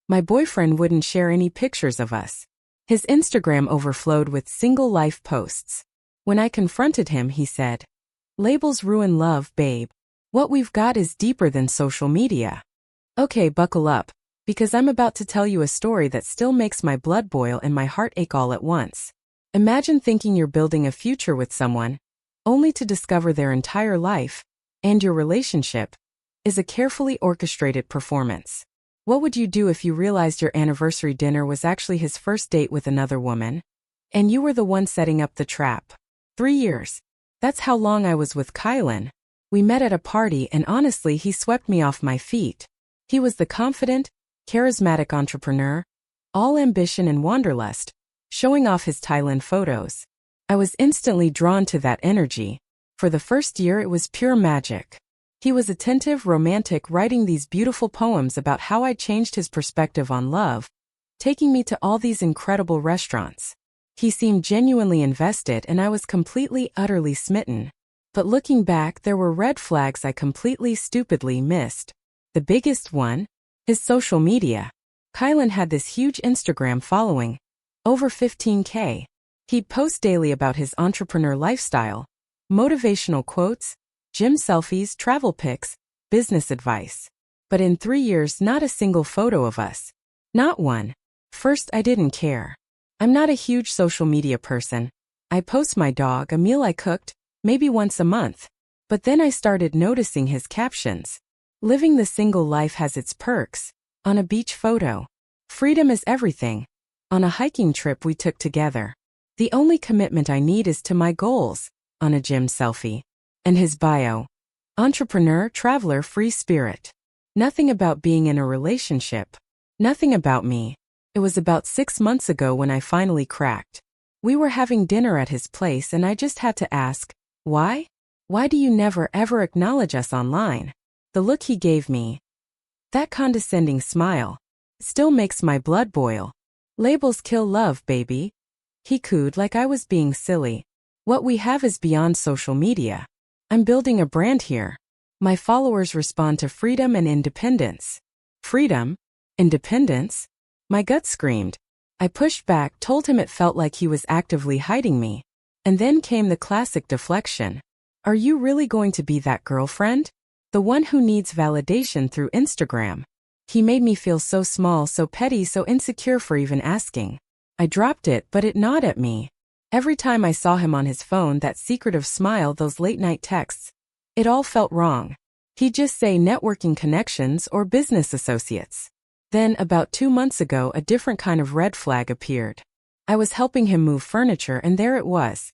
My boyfriend wouldn't share any pictures of us. His Instagram overflowed with single life posts. When I confronted him, he said, "Labels ruin love, babe. What we've got is deeper than social media." Okay, buckle up, because I'm about to tell you a story that still makes my blood boil and my heart ache all at once. Imagine thinking you're building a future with someone, only to discover their entire life, and your relationship, is a carefully orchestrated performance. What would you do if you realized your anniversary dinner was actually his first date with another woman, and you were the one setting up the trap? 3 years. That's how long I was with Kylan. We met at a party and honestly he swept me off my feet. He was the confident, charismatic entrepreneur, all ambition and wanderlust, showing off his Thailand photos. I was instantly drawn to that energy. For the first year it was pure magic. He was attentive, romantic, writing these beautiful poems about how I changed his perspective on love, taking me to all these incredible restaurants. He seemed genuinely invested and I was completely, utterly smitten. But looking back, there were red flags I completely, stupidly missed. The biggest one? His social media. Kylan had this huge Instagram following, over 15K. He'd post daily about his entrepreneur lifestyle, motivational quotes, gym selfies, travel pics, business advice. But in 3 years, not a single photo of us. Not one. First, I didn't care. I'm not a huge social media person. I post my dog, a meal I cooked, maybe once a month. But then I started noticing his captions. Living the single life has its perks. On a beach photo. Freedom is everything. On a hiking trip we took together. The only commitment I need is to my goals. On a gym selfie. And his bio. Entrepreneur, traveler, free spirit. Nothing about being in a relationship. Nothing about me. It was about 6 months ago when I finally cracked. We were having dinner at his place and I just had to ask, why? Why do you never ever acknowledge us online? The look he gave me, that condescending smile, still makes my blood boil. Labels kill love, baby. He cooed like I was being silly. What we have is beyond social media. I'm building a brand here. My followers respond to freedom and independence. Freedom? Independence? My gut screamed. I pushed back, told him it felt like he was actively hiding me. And then came the classic deflection. Are you really going to be that girlfriend? The one who needs validation through Instagram? He made me feel so small, so petty, so insecure for even asking. I dropped it, but it gnawed at me. Every time I saw him on his phone, that secretive smile, those late-night texts, it all felt wrong. He'd just say networking connections or business associates. Then, about 2 months ago, a different kind of red flag appeared. I was helping him move furniture and there it was.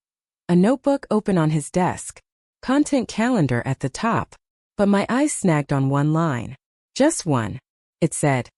A notebook open on his desk. Content calendar at the top. But my eyes snagged on one line. Just one. It said,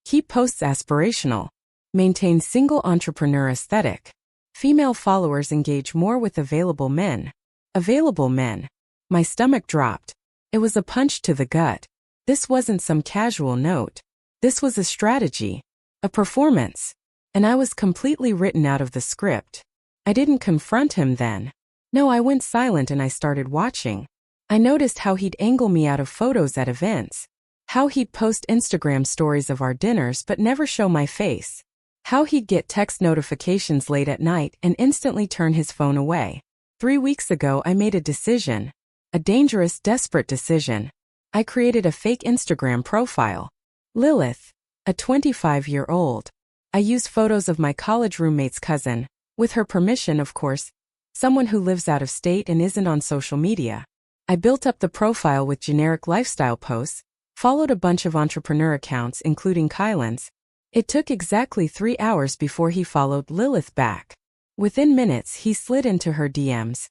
keep posts aspirational. Maintain single entrepreneur aesthetic. Female followers engage more with available men. Available men. My stomach dropped. It was a punch to the gut. This wasn't some casual note. This was a strategy. A performance. And I was completely written out of the script. I didn't confront him then. No, I went silent and I started watching. I noticed how he'd angle me out of photos at events. How he'd post Instagram stories of our dinners but never show my face. How he'd get text notifications late at night and instantly turn his phone away. 3 weeks ago I made a decision. A dangerous, desperate decision. I created a fake Instagram profile. Lilith. A 25-year-old. I used photos of my college roommate's cousin, with her permission of course, someone who lives out of state and isn't on social media. I built up the profile with generic lifestyle posts, followed a bunch of entrepreneur accounts including Kylan's. It took exactly 3 hours before he followed Lilith back. Within minutes he slid into her DMs.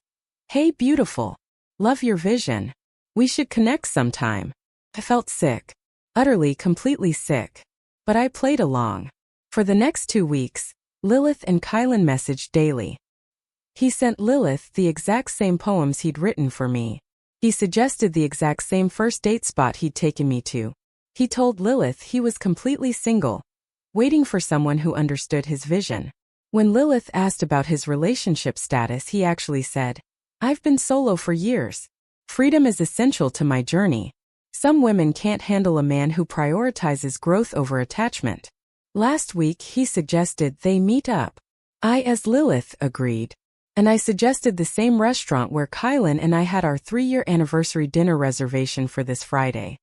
Hey beautiful. Love your vision. We should connect sometime. I felt sick. Utterly, completely sick. But I played along. For the next 2 weeks, Lilith and Kylan messaged daily. He sent Lilith the exact same poems he'd written for me. He suggested the exact same first date spot he'd taken me to. He told Lilith he was completely single, waiting for someone who understood his vision. When Lilith asked about his relationship status, he actually said, I've been solo for years. Freedom is essential to my journey. Some women can't handle a man who prioritizes growth over attachment. Last week he suggested they meet up. I, as Lilith, agreed. And I suggested the same restaurant where Kylan and I had our 3-year anniversary dinner reservation for this Friday.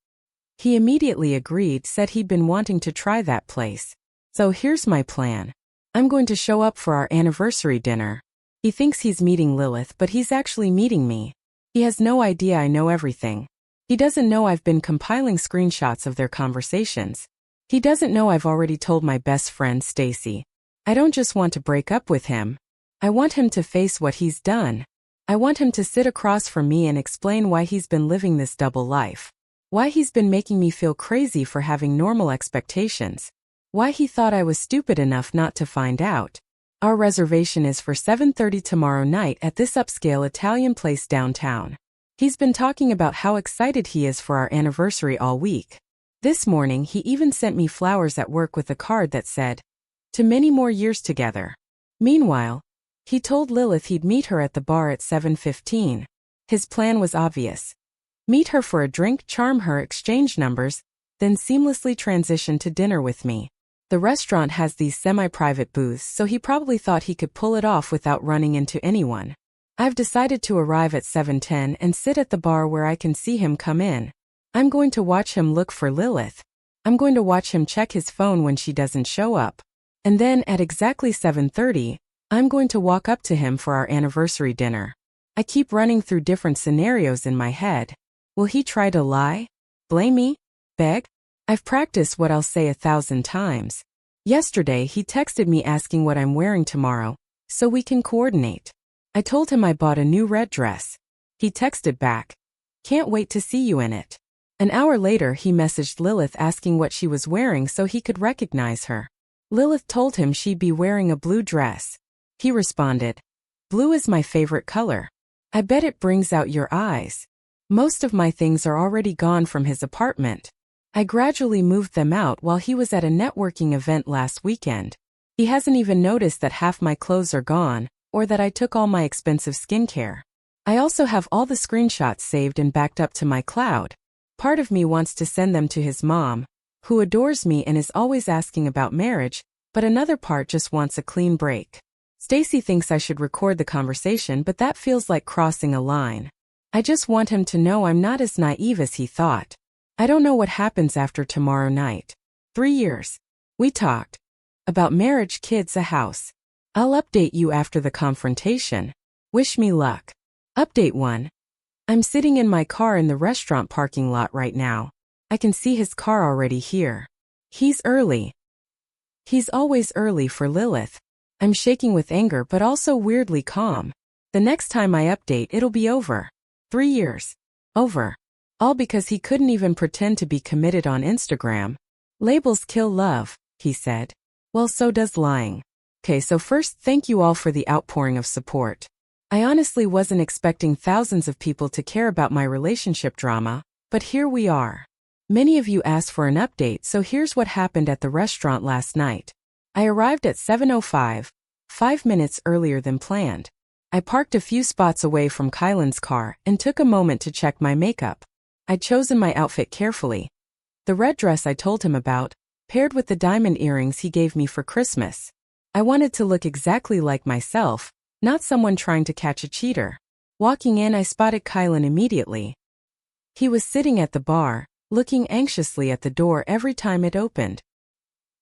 He immediately agreed, said he'd been wanting to try that place. So here's my plan. I'm going to show up for our anniversary dinner. He thinks he's meeting Lilith, but he's actually meeting me. He has no idea I know everything. He doesn't know I've been compiling screenshots of their conversations. He doesn't know I've already told my best friend Stacy. I don't just want to break up with him. I want him to face what he's done. I want him to sit across from me and explain why he's been living this double life. Why he's been making me feel crazy for having normal expectations. Why he thought I was stupid enough not to find out. Our reservation is for 7:30 tomorrow night at this upscale Italian place downtown. He's been talking about how excited he is for our anniversary all week. This morning he even sent me flowers at work with a card that said, "To many more years together." Meanwhile, he told Lilith he'd meet her at the bar at 7:15. His plan was obvious. Meet her for a drink, charm her, exchange numbers, then seamlessly transition to dinner with me. The restaurant has these semi-private booths, so he probably thought he could pull it off without running into anyone. I've decided to arrive at 7:10 and sit at the bar where I can see him come in. I'm going to watch him look for Lilith. I'm going to watch him check his phone when she doesn't show up. And then at exactly 7:30, I'm going to walk up to him for our anniversary dinner. I keep running through different scenarios in my head. Will he try to lie? Blame me? Beg? I've practiced what I'll say 1,000 times. Yesterday he texted me asking what I'm wearing tomorrow, so we can coordinate. I told him I bought a new red dress. He texted back, "Can't wait to see you in it." An hour later he messaged Lilith asking what she was wearing so he could recognize her. Lilith told him she'd be wearing a blue dress. He responded, "Blue is my favorite color. I bet it brings out your eyes." Most of my things are already gone from his apartment. I gradually moved them out while he was at a networking event last weekend. He hasn't even noticed that half my clothes are gone, or that I took all my expensive skincare. I also have all the screenshots saved and backed up to my cloud. Part of me wants to send them to his mom, who adores me and is always asking about marriage, but another part just wants a clean break. Stacy thinks I should record the conversation, but that feels like crossing a line. I just want him to know I'm not as naive as he thought. I don't know what happens after tomorrow night. 3 years. We talked. About marriage, kids, a house. I'll update you after the confrontation. Wish me luck. Update 1. I'm sitting in my car in the restaurant parking lot right now. I can see his car already here. He's early. He's always early for Lilith. I'm shaking with anger but also weirdly calm. The next time I update it'll be over. 3 years. Over. All because he couldn't even pretend to be committed on Instagram. Labels kill love, he said. Well, so does lying. Okay, so first, thank you all for the outpouring of support. I honestly wasn't expecting thousands of people to care about my relationship drama, but here we are. Many of you asked for an update, so here's what happened at the restaurant last night. I arrived at 7:05, 5 minutes earlier than planned. I parked a few spots away from Kylan's car and took a moment to check my makeup. I'd chosen my outfit carefully. The red dress I told him about, paired with the diamond earrings he gave me for Christmas. I wanted to look exactly like myself, not someone trying to catch a cheater. Walking in, I spotted Kylan immediately. He was sitting at the bar, looking anxiously at the door every time it opened.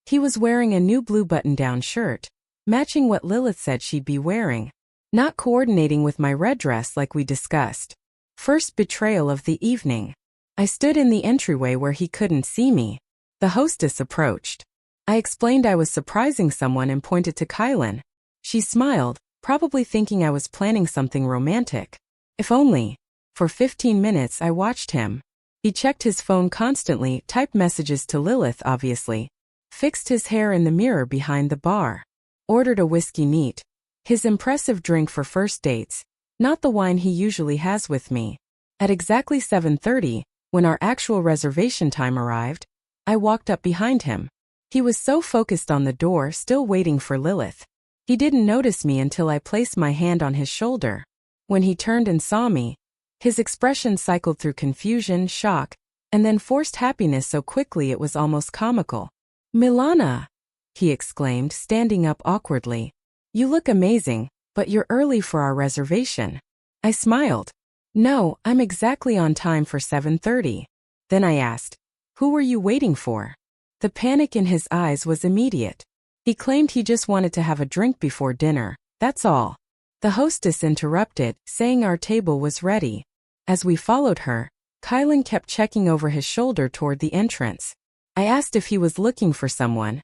He was wearing a new blue button-down shirt, matching what Lilith said she'd be wearing, not coordinating with my red dress like we discussed. First betrayal of the evening. I stood in the entryway where he couldn't see me. The hostess approached. I explained I was surprising someone and pointed to Kylan. She smiled, probably thinking I was planning something romantic. If only. For 15 minutes I watched him. He checked his phone constantly, typed messages to Lilith obviously, fixed his hair in the mirror behind the bar, ordered a whiskey neat, his impressive drink for first dates, not the wine he usually has with me. At exactly 7:30, when our actual reservation time arrived, I walked up behind him. He was so focused on the door, still waiting for Lilith. He didn't notice me until I placed my hand on his shoulder. When he turned and saw me, his expression cycled through confusion, shock, and then forced happiness so quickly it was almost comical. "Milana!" he exclaimed, standing up awkwardly. You look amazing, but you're early for our reservation. I smiled. No, I'm exactly on time for 7:30. Then I asked, who were you waiting for? The panic in his eyes was immediate. He claimed he just wanted to have a drink before dinner, that's all. The hostess interrupted, saying our table was ready. As we followed her, Kylan kept checking over his shoulder toward the entrance. I asked if he was looking for someone.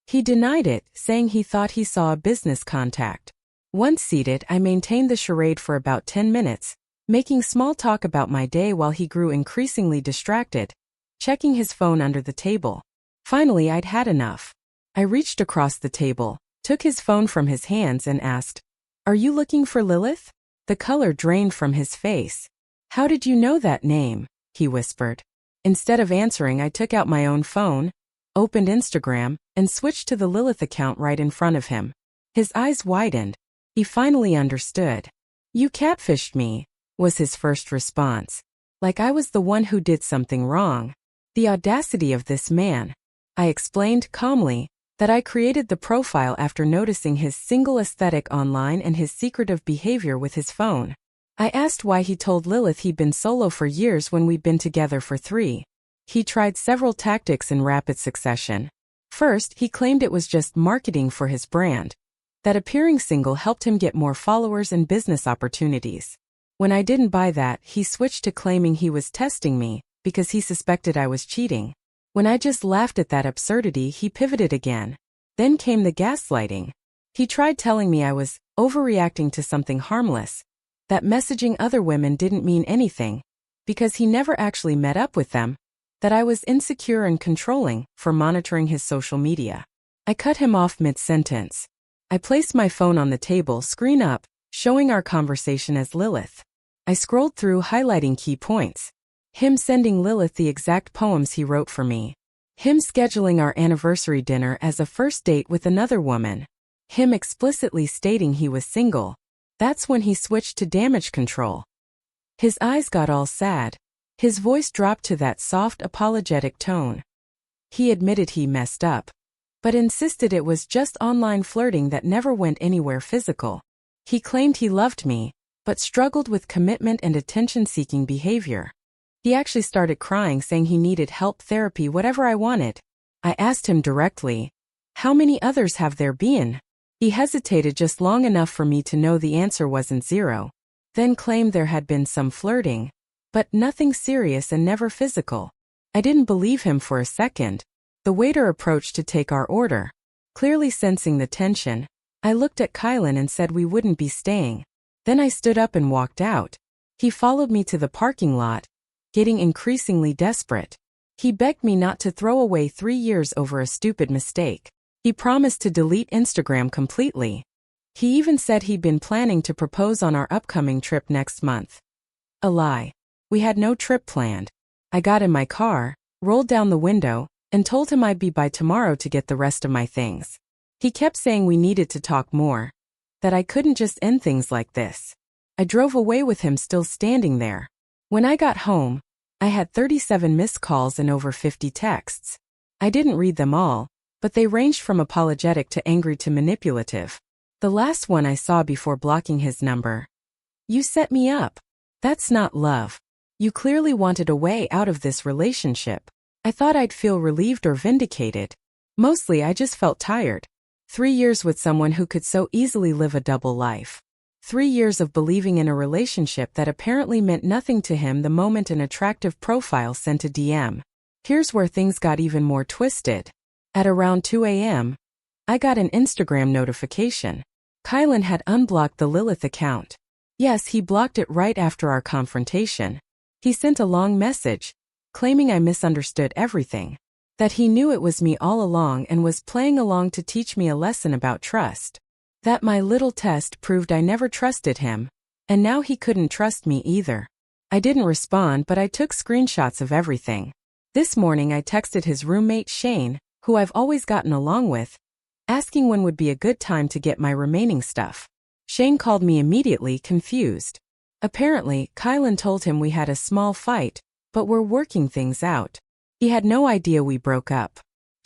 He denied it, saying he thought he saw a business contact. Once seated, I maintained the charade for about 10 minutes, making small talk about my day while he grew increasingly distracted, checking his phone under the table. Finally, I'd had enough. I reached across the table, took his phone from his hands and asked, Are you looking for Lilith? The color drained from his face. How did you know that name? He whispered. Instead of answering, I took out my own phone, opened Instagram, and switched to the Lilith account right in front of him. His eyes widened. He finally understood. You catfished me, was his first response. Like I was the one who did something wrong. The audacity of this man. I explained calmly that I created the profile after noticing his single aesthetic online and his secretive behavior with his phone. I asked why he told Lilith he'd been solo for years when we'd been together for 3. He tried several tactics in rapid succession. First, he claimed it was just marketing for his brand. That appearing single helped him get more followers and business opportunities. When I didn't buy that, he switched to claiming he was testing me because he suspected I was cheating. When I just laughed at that absurdity, he pivoted again. Then came the gaslighting. He tried telling me I was overreacting to something harmless, that messaging other women didn't mean anything, because he never actually met up with them, that I was insecure and controlling for monitoring his social media. I cut him off mid-sentence. I placed my phone on the table, screen up, showing our conversation as Lilith. I scrolled through, highlighting key points. Him sending Lilith the exact poems he wrote for me. Him scheduling our anniversary dinner as a first date with another woman. Him explicitly stating he was single. That's when he switched to damage control. His eyes got all sad. His voice dropped to that soft, apologetic tone. He admitted he messed up, but insisted it was just online flirting that never went anywhere physical. He claimed he loved me, but struggled with commitment and attention-seeking behavior. He actually started crying, saying he needed help, therapy, whatever I wanted. I asked him directly, how many others have there been? He hesitated just long enough for me to know the answer wasn't 0. Then claimed there had been some flirting, but nothing serious and never physical. I didn't believe him for a second. The waiter approached to take our order. Clearly sensing the tension, I looked at Kylan and said we wouldn't be staying. Then I stood up and walked out. He followed me to the parking lot, getting increasingly desperate. He begged me not to throw away 3 years over a stupid mistake. He promised to delete Instagram completely. He even said he'd been planning to propose on our upcoming trip next month. A lie. We had no trip planned. I got in my car, rolled down the window, and told him I'd be by tomorrow to get the rest of my things. He kept saying we needed to talk more, that I couldn't just end things like this. I drove away with him still standing there. When I got home, I had 37 missed calls and over 50 texts. I didn't read them all, but they ranged from apologetic to angry to manipulative. The last one I saw before blocking his number. You set me up. That's not love. You clearly wanted a way out of this relationship. I thought I'd feel relieved or vindicated. Mostly I just felt tired. 3 years with someone who could so easily live a double life. 3 years of believing in a relationship that apparently meant nothing to him the moment an attractive profile sent a DM. Here's where things got even more twisted. At around 2 a.m., I got an Instagram notification. Kylan had unblocked the Lilith account. Yes, he blocked it right after our confrontation. He sent a long message, claiming I misunderstood everything. That he knew it was me all along and was playing along to teach me a lesson about trust. That my little test proved I never trusted him, and now he couldn't trust me either. I didn't respond, but I took screenshots of everything. This morning I texted his roommate Shane, who I've always gotten along with, asking when would be a good time to get my remaining stuff. Shane called me immediately, confused. Apparently, Kylan told him we had a small fight, but we're working things out. He had no idea we broke up.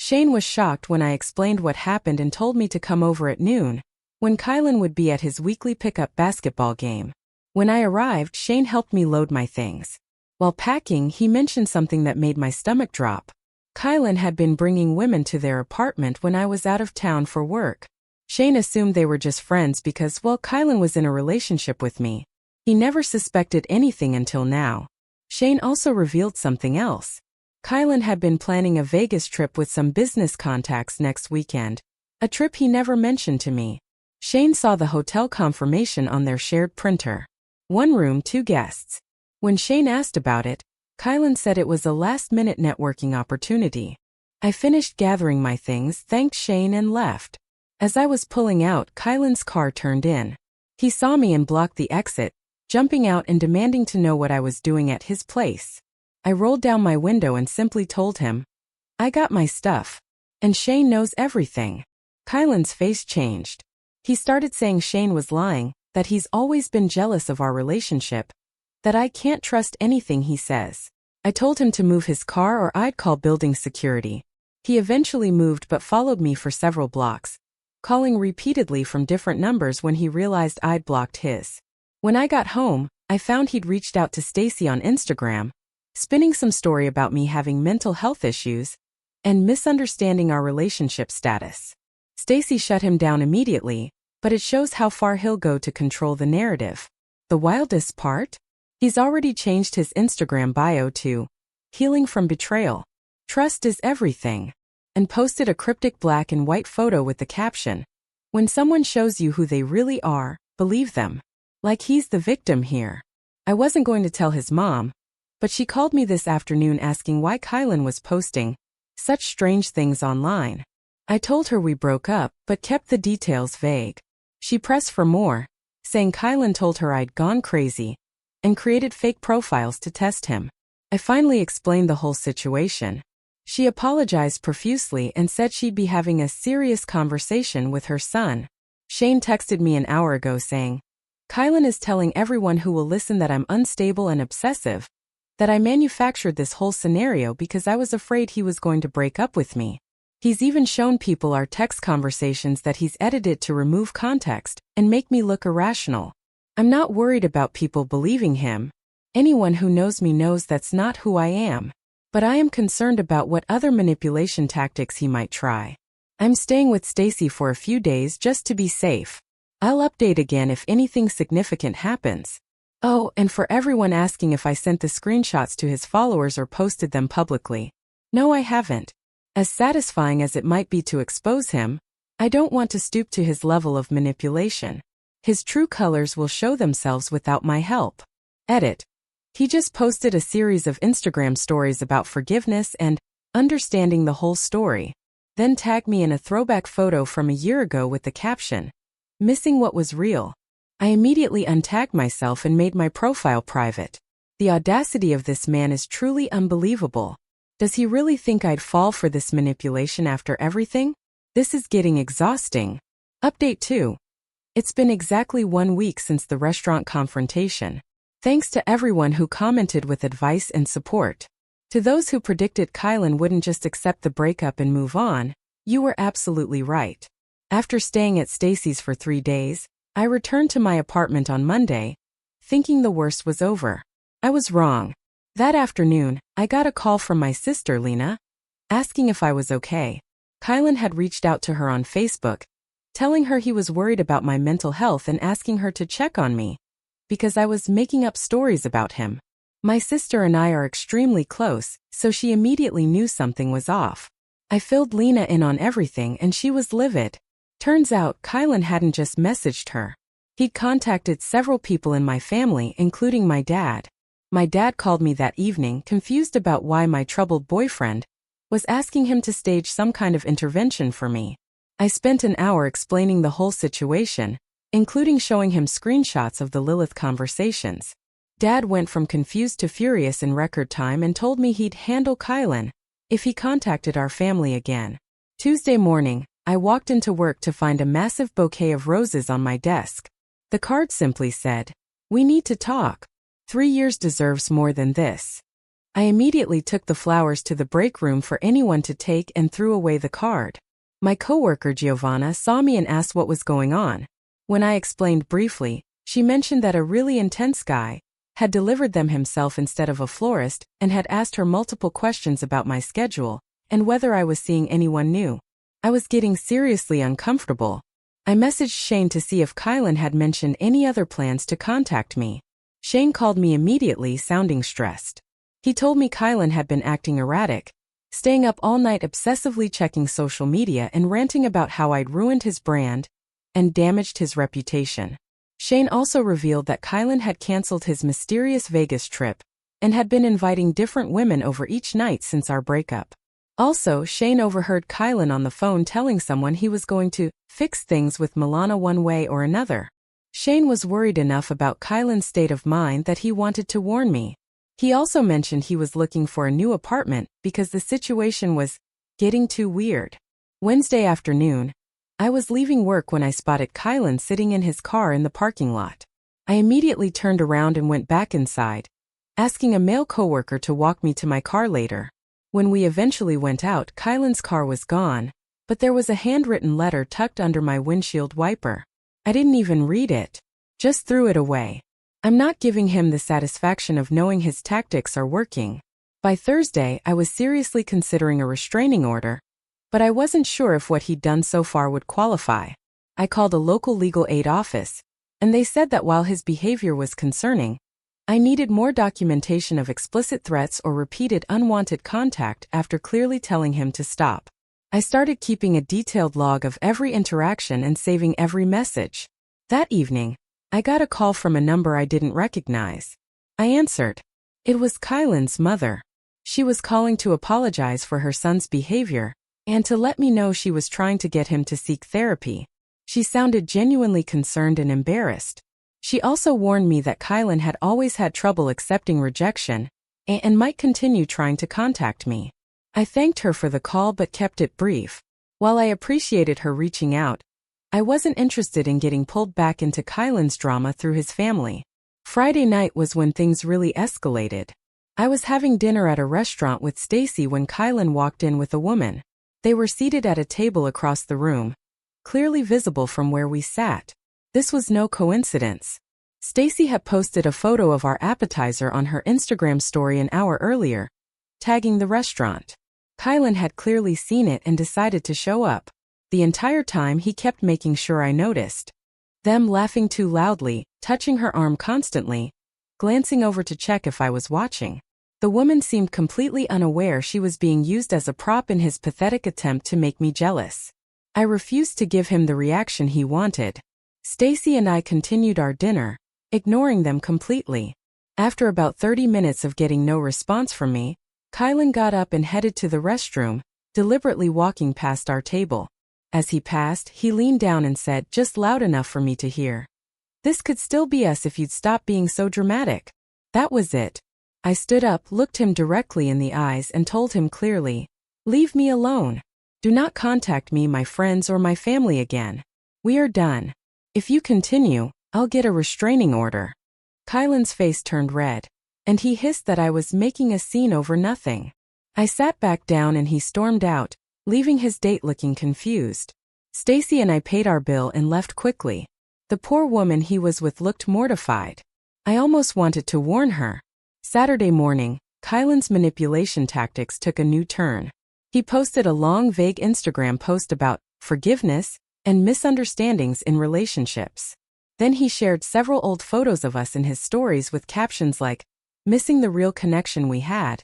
Shane was shocked when I explained what happened and told me to come over at noon, when Kylan would be at his weekly pickup basketball game. When I arrived, Shane helped me load my things. While packing, he mentioned something that made my stomach drop. Kylan had been bringing women to their apartment when I was out of town for work. Shane assumed they were just friends because, well, Kylan was in a relationship with me. He never suspected anything until now. Shane also revealed something else. Kylan had been planning a Vegas trip with some business contacts next weekend, a trip he never mentioned to me. Shane saw the hotel confirmation on their shared printer. 1 room, 2 guests. When Shane asked about it, Kylan said it was a last-minute networking opportunity. I finished gathering my things, thanked Shane, and left. As I was pulling out, Kylan's car turned in. He saw me and blocked the exit, jumping out and demanding to know what I was doing at his place. I rolled down my window and simply told him, "I got my stuff. And Shane knows everything." Kylan's face changed. He started saying Shane was lying, that he's always been jealous of our relationship, that I can't trust anything he says. I told him to move his car or I'd call building security. He eventually moved but followed me for several blocks, calling repeatedly from different numbers when he realized I'd blocked his. When I got home, I found he'd reached out to Stacy on Instagram, spinning some story about me having mental health issues and misunderstanding our relationship status. Stacy shut him down immediately, but it shows how far he'll go to control the narrative. The wildest part? He's already changed his Instagram bio to "Healing from Betrayal. Trust is everything," and posted a cryptic black and white photo with the caption, "When someone shows you who they really are, believe them." Like he's the victim here. I wasn't going to tell his mom, but she called me this afternoon asking why Kylan was posting such strange things online. I told her we broke up, but kept the details vague. She pressed for more, saying Kylan told her I'd gone crazy and created fake profiles to test him. I finally explained the whole situation. She apologized profusely and said she'd be having a serious conversation with her son. Shane texted me an hour ago saying, "Kylan is telling everyone who will listen that I'm unstable and obsessive, that I manufactured this whole scenario because I was afraid he was going to break up with me. He's even shown people our text conversations that he's edited to remove context and make me look irrational. I'm not worried about people believing him. Anyone who knows me knows that's not who I am. But I am concerned about what other manipulation tactics he might try. I'm staying with Stacy for a few days just to be safe. I'll update again if anything significant happens. Oh, and for everyone asking if I sent the screenshots to his followers or posted them publicly. No, I haven't. As satisfying as it might be to expose him, I don't want to stoop to his level of manipulation. His true colors will show themselves without my help." Edit. He just posted a series of Instagram stories about forgiveness and understanding the whole story, then tagged me in a throwback photo from a year ago with the caption, "Missing what was real." I immediately untagged myself and made my profile private. The audacity of this man is truly unbelievable. Does he really think I'd fall for this manipulation after everything? This is getting exhausting. Update 2. It's been exactly 1 week since the restaurant confrontation. Thanks to everyone who commented with advice and support. To those who predicted Kylan wouldn't just accept the breakup and move on, you were absolutely right. After staying at Stacy's for 3 days, I returned to my apartment on Monday, thinking the worst was over. I was wrong. That afternoon, I got a call from my sister Lena, asking if I was okay. Kylan had reached out to her on Facebook, telling her he was worried about my mental health and asking her to check on me, because I was making up stories about him. My sister and I are extremely close, so she immediately knew something was off. I filled Lena in on everything and she was livid. Turns out Kylan hadn't just messaged her. He'd contacted several people in my family, including my dad. My dad called me that evening, confused about why my troubled boyfriend was asking him to stage some kind of intervention for me. I spent an hour explaining the whole situation, including showing him screenshots of the Lilith conversations. Dad went from confused to furious in record time and told me he'd handle Kylan if he contacted our family again. Tuesday morning, I walked into work to find a massive bouquet of roses on my desk. The card simply said, "We need to talk. 3 years deserves more than this." I immediately took the flowers to the break room for anyone to take and threw away the card. My coworker Giovanna saw me and asked what was going on. When I explained briefly, she mentioned that a really intense guy had delivered them himself instead of a florist and had asked her multiple questions about my schedule and whether I was seeing anyone new. I was getting seriously uncomfortable. I messaged Shane to see if Kylan had mentioned any other plans to contact me. Shane called me immediately, sounding stressed. He told me Kylan had been acting erratic, staying up all night obsessively checking social media and ranting about how I'd ruined his brand and damaged his reputation. Shane also revealed that Kylan had canceled his mysterious Vegas trip and had been inviting different women over each night since our breakup. Also, Shane overheard Kylan on the phone telling someone he was going to fix things with Milana one way or another. Shane was worried enough about Kylan's state of mind that he wanted to warn me. He also mentioned he was looking for a new apartment because the situation was getting too weird. Wednesday afternoon, I was leaving work when I spotted Kylan sitting in his car in the parking lot. I immediately turned around and went back inside, asking a male coworker to walk me to my car later. When we eventually went out, Kylan's car was gone, but there was a handwritten letter tucked under my windshield wiper. I didn't even read it, just threw it away. I'm not giving him the satisfaction of knowing his tactics are working. By Thursday, I was seriously considering a restraining order, but I wasn't sure if what he'd done so far would qualify. I called a local legal aid office, and they said that while his behavior was concerning, I needed more documentation of explicit threats or repeated unwanted contact after clearly telling him to stop. I started keeping a detailed log of every interaction and saving every message. That evening, I got a call from a number I didn't recognize. I answered. It was Kylan's mother. She was calling to apologize for her son's behavior and to let me know she was trying to get him to seek therapy. She sounded genuinely concerned and embarrassed. She also warned me that Kylan had always had trouble accepting rejection and might continue trying to contact me. I thanked her for the call but kept it brief. While I appreciated her reaching out, I wasn't interested in getting pulled back into Kylan's drama through his family. Friday night was when things really escalated. I was having dinner at a restaurant with Stacy when Kylan walked in with a woman. They were seated at a table across the room, clearly visible from where we sat. This was no coincidence. Stacy had posted a photo of our appetizer on her Instagram story an hour earlier, tagging the restaurant. Kylan had clearly seen it and decided to show up. The entire time he kept making sure I noticed. Them laughing too loudly, touching her arm constantly, glancing over to check if I was watching. The woman seemed completely unaware she was being used as a prop in his pathetic attempt to make me jealous. I refused to give him the reaction he wanted. Stacy and I continued our dinner, ignoring them completely. After about 30 minutes of getting no response from me, Kylan got up and headed to the restroom, deliberately walking past our table. As he passed, he leaned down and said, just loud enough for me to hear. This could still be us if you'd stop being so dramatic. That was it. I stood up, looked him directly in the eyes and told him clearly, leave me alone. Do not contact me, my friends or my family again. We are done. If you continue, I'll get a restraining order. Kylan's face turned red, and he hissed that I was making a scene over nothing. I sat back down and he stormed out, leaving his date looking confused. Stacy and I paid our bill and left quickly. The poor woman he was with looked mortified. I almost wanted to warn her. Saturday morning, Kylan's manipulation tactics took a new turn. He posted a long, vague Instagram post about forgiveness and misunderstandings in relationships. Then he shared several old photos of us in his stories with captions like, missing the real connection we had.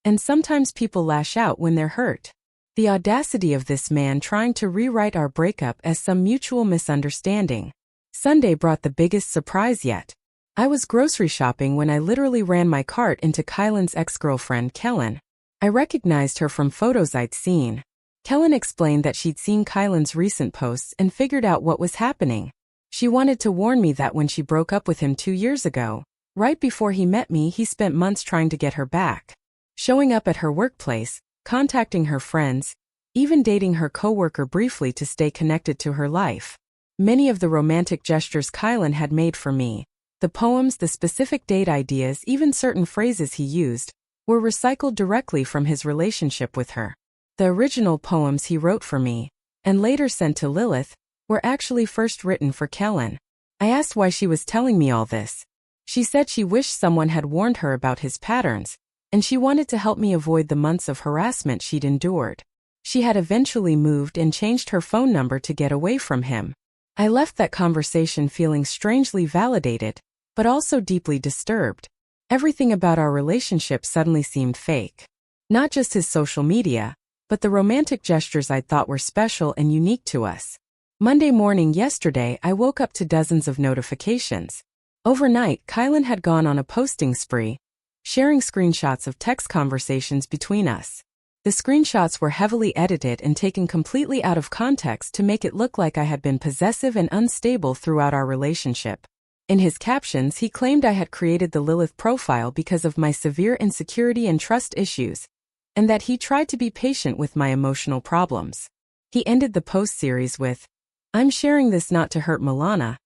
And sometimes people lash out when they're hurt. The audacity of this man trying to rewrite our breakup as some mutual misunderstanding. Sunday brought the biggest surprise yet. I was grocery shopping when I literally ran my cart into Kylan's ex-girlfriend, Kellen. I recognized her from photos I'd seen. Kellen explained that she'd seen Kylan's recent posts and figured out what was happening. She wanted to warn me that when she broke up with him 2 years ago, right before he met me, he spent months trying to get her back. Showing up at her workplace, contacting her friends, even dating her coworker briefly to stay connected to her life. Many of the romantic gestures Kylan had made for me, the poems, the specific date ideas, even certain phrases he used, were recycled directly from his relationship with her. The original poems he wrote for me, and later sent to Lilith, were actually first written for Kellen. I asked why she was telling me all this. She said she wished someone had warned her about his patterns, and she wanted to help me avoid the months of harassment she'd endured. She had eventually moved and changed her phone number to get away from him. I left that conversation feeling strangely validated, but also deeply disturbed. Everything about our relationship suddenly seemed fake. Not just his social media, but the romantic gestures I'd thought were special and unique to us. Monday morning yesterday, I woke up to dozens of notifications. Overnight, Kylan had gone on a posting spree, sharing screenshots of text conversations between us. The screenshots were heavily edited and taken completely out of context to make it look like I had been possessive and unstable throughout our relationship. In his captions, he claimed I had created the Lilith profile because of my severe insecurity and trust issues, and that he tried to be patient with my emotional problems. He ended the post series with, "I'm sharing this not to hurt Milana,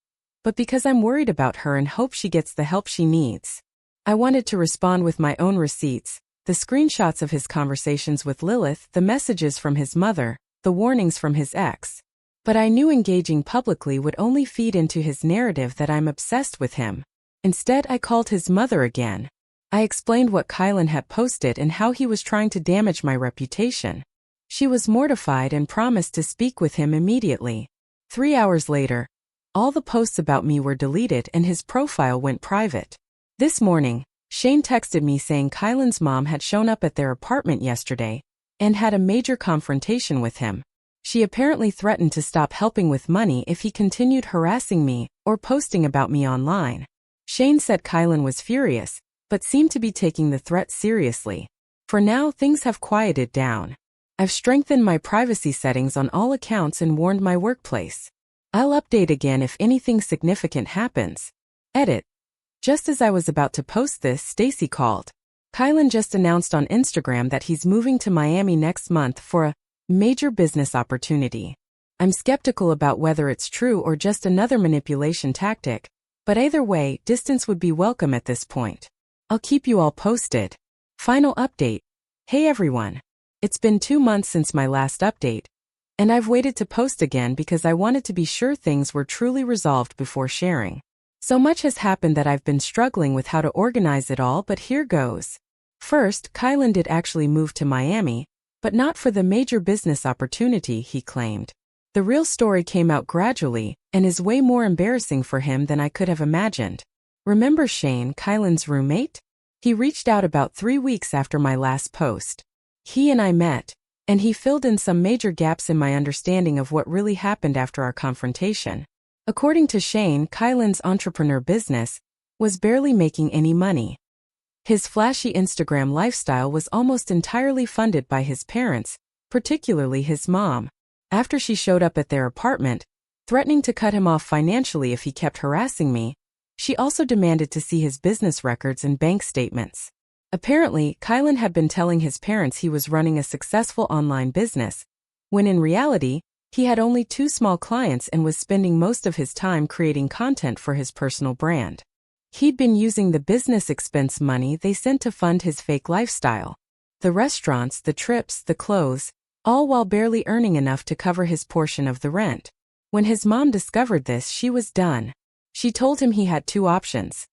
but because I'm worried about her and hope she gets the help she needs." I wanted to respond with my own receipts, the screenshots of his conversations with Lilith, the messages from his mother, the warnings from his ex. But I knew engaging publicly would only feed into his narrative that I'm obsessed with him. Instead, I called his mother again. I explained what Kylan had posted and how he was trying to damage my reputation. She was mortified and promised to speak with him immediately. 3 hours later, all the posts about me were deleted and his profile went private. This morning, Shane texted me saying Kylan's mom had shown up at their apartment yesterday and had a major confrontation with him. She apparently threatened to stop helping with money if he continued harassing me or posting about me online. Shane said Kylan was furious, but seemed to be taking the threat seriously. For now, things have quieted down. I've strengthened my privacy settings on all accounts and warned my workplace. I'll update again if anything significant happens. Edit. Just as I was about to post this, Stacy called. Kylan just announced on Instagram that he's moving to Miami next month for a major business opportunity. I'm skeptical about whether it's true or just another manipulation tactic, but either way, distance would be welcome at this point. I'll keep you all posted. Final update. Hey everyone. It's been 2 months since my last update, and I've waited to post again because I wanted to be sure things were truly resolved before sharing. So much has happened that I've been struggling with how to organize it all, but here goes. First, Kylan did actually move to Miami, but not for the major business opportunity he claimed. The real story came out gradually and is way more embarrassing for him than I could have imagined. Remember Shane, Kylan's roommate? He reached out about 3 weeks after my last post. He and I met, and he filled in some major gaps in my understanding of what really happened after our confrontation. According to Shane, Kylan's entrepreneur business was barely making any money. His flashy Instagram lifestyle was almost entirely funded by his parents, particularly his mom. After she showed up at their apartment, threatening to cut him off financially if he kept harassing me, she also demanded to see his business records and bank statements. Apparently, Kylan had been telling his parents he was running a successful online business, when in reality, he had only 2 small clients and was spending most of his time creating content for his personal brand. He'd been using the business expense money they sent to fund his fake lifestyle. The restaurants, the trips, the clothes, all while barely earning enough to cover his portion of the rent. When his mom discovered this, she was done. She told him he had 2 options.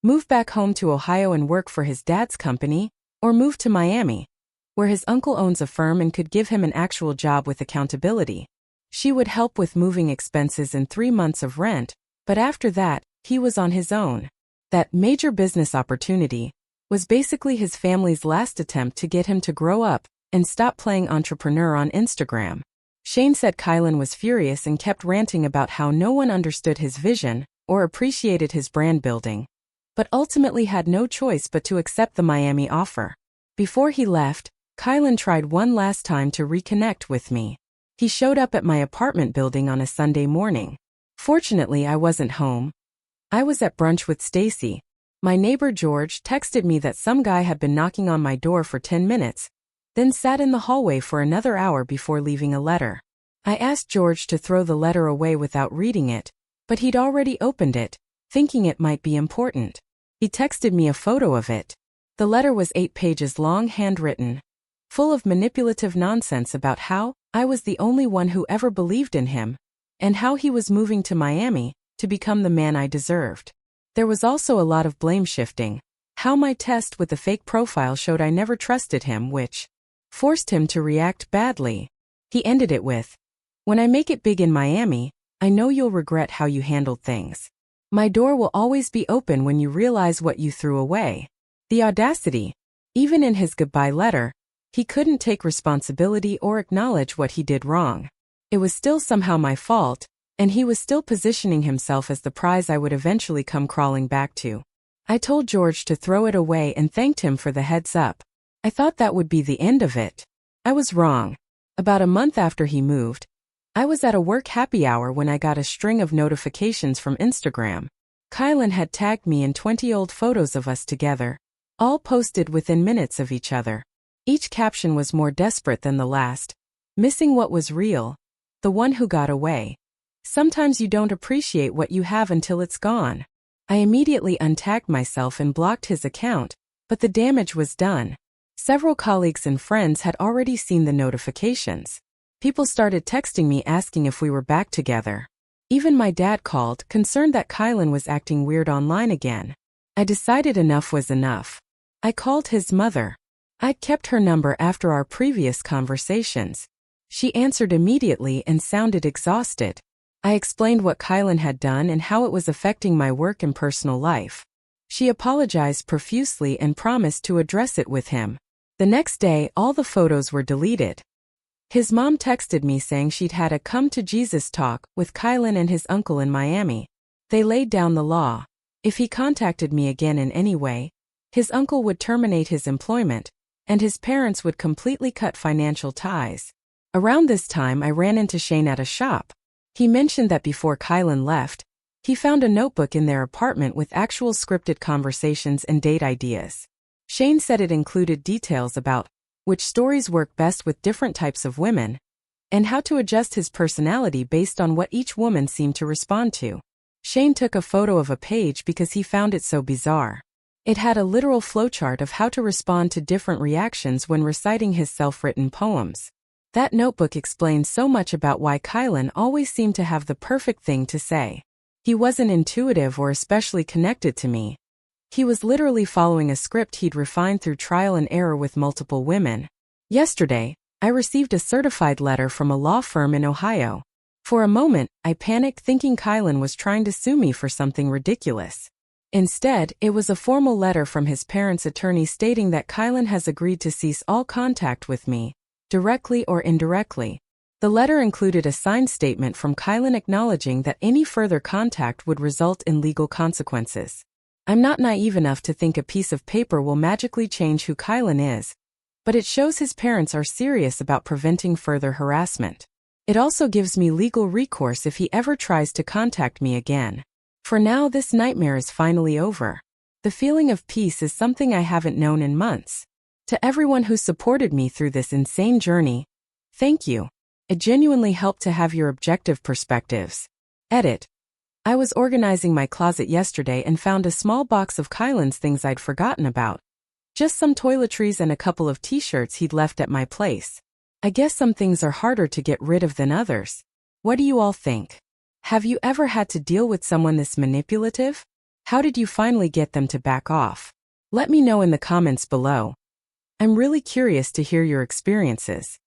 Move back home to Ohio and work for his dad's company, or move to Miami, where his uncle owns a firm and could give him an actual job with accountability. She would help with moving expenses and 3 months of rent, but after that, he was on his own. That major business opportunity was basically his family's last attempt to get him to grow up and stop playing entrepreneur on Instagram. Shane said Kylan was furious and kept ranting about how no one understood his vision or appreciated his brand building, but ultimately had no choice but to accept the Miami offer. Before he left, Kylan tried one last time to reconnect with me. He showed up at my apartment building on a Sunday morning. Fortunately, I wasn't home. I was at brunch with Stacy. My neighbor George texted me that some guy had been knocking on my door for 10 minutes, then sat in the hallway for another hour before leaving a letter. I asked George to throw the letter away without reading it, but he'd already opened it, thinking it might be important. He texted me a photo of it. The letter was 8 pages long, handwritten, full of manipulative nonsense about how I was the only one who ever believed in him, and how he was moving to Miami to become the man I deserved. There was also a lot of blame shifting, how my test with the fake profile showed I never trusted him, which forced him to react badly. He ended it with, "When I make it big in Miami, I know you'll regret how you handled things. My door will always be open when you realize what you threw away." The audacity. Even in his goodbye letter, he couldn't take responsibility or acknowledge what he did wrong. It was still somehow my fault, and he was still positioning himself as the prize I would eventually come crawling back to. I told George to throw it away and thanked him for the heads up. I thought that would be the end of it. I was wrong. About a month after he moved, I was at a work happy hour when I got a string of notifications from Instagram. Kylan had tagged me in 20 old photos of us together, all posted within minutes of each other. Each caption was more desperate than the last. Missing what was real. The one who got away. Sometimes you don't appreciate what you have until it's gone. I immediately untagged myself and blocked his account, but the damage was done. Several colleagues and friends had already seen the notifications. People started texting me asking if we were back together. Even my dad called, concerned that Kylan was acting weird online again. I decided enough was enough. I called his mother. I'd kept her number after our previous conversations. She answered immediately and sounded exhausted. I explained what Kylan had done and how it was affecting my work and personal life. She apologized profusely and promised to address it with him. The next day, all the photos were deleted. His mom texted me saying she'd had a come-to-Jesus talk with Kylan and his uncle in Miami. They laid down the law. If he contacted me again in any way, his uncle would terminate his employment, and his parents would completely cut financial ties. Around this time, I ran into Shane at a shop. He mentioned that before Kylan left, he found a notebook in their apartment with actual scripted conversations and date ideas. Shane said it included details about which stories work best with different types of women, and how to adjust his personality based on what each woman seemed to respond to. Shane took a photo of a page because he found it so bizarre. It had a literal flowchart of how to respond to different reactions when reciting his self-written poems. That notebook explained so much about why Kylan always seemed to have the perfect thing to say. He wasn't intuitive or especially connected to me. He was literally following a script he'd refined through trial and error with multiple women. Yesterday, I received a certified letter from a law firm in Ohio. For a moment, I panicked thinking Kylan was trying to sue me for something ridiculous. Instead, it was a formal letter from his parents' attorney stating that Kylan has agreed to cease all contact with me, directly or indirectly. The letter included a signed statement from Kylan acknowledging that any further contact would result in legal consequences. I'm not naive enough to think a piece of paper will magically change who Kylan is, but it shows his parents are serious about preventing further harassment. It also gives me legal recourse if he ever tries to contact me again. For now, this nightmare is finally over. The feeling of peace is something I haven't known in months. To everyone who supported me through this insane journey, thank you. It genuinely helped to have your objective perspectives. Edit. I was organizing my closet yesterday and found a small box of Kylan's things I'd forgotten about. Just some toiletries and a couple of t-shirts he'd left at my place. I guess some things are harder to get rid of than others. What do you all think? Have you ever had to deal with someone this manipulative? How did you finally get them to back off? Let me know in the comments below. I'm really curious to hear your experiences.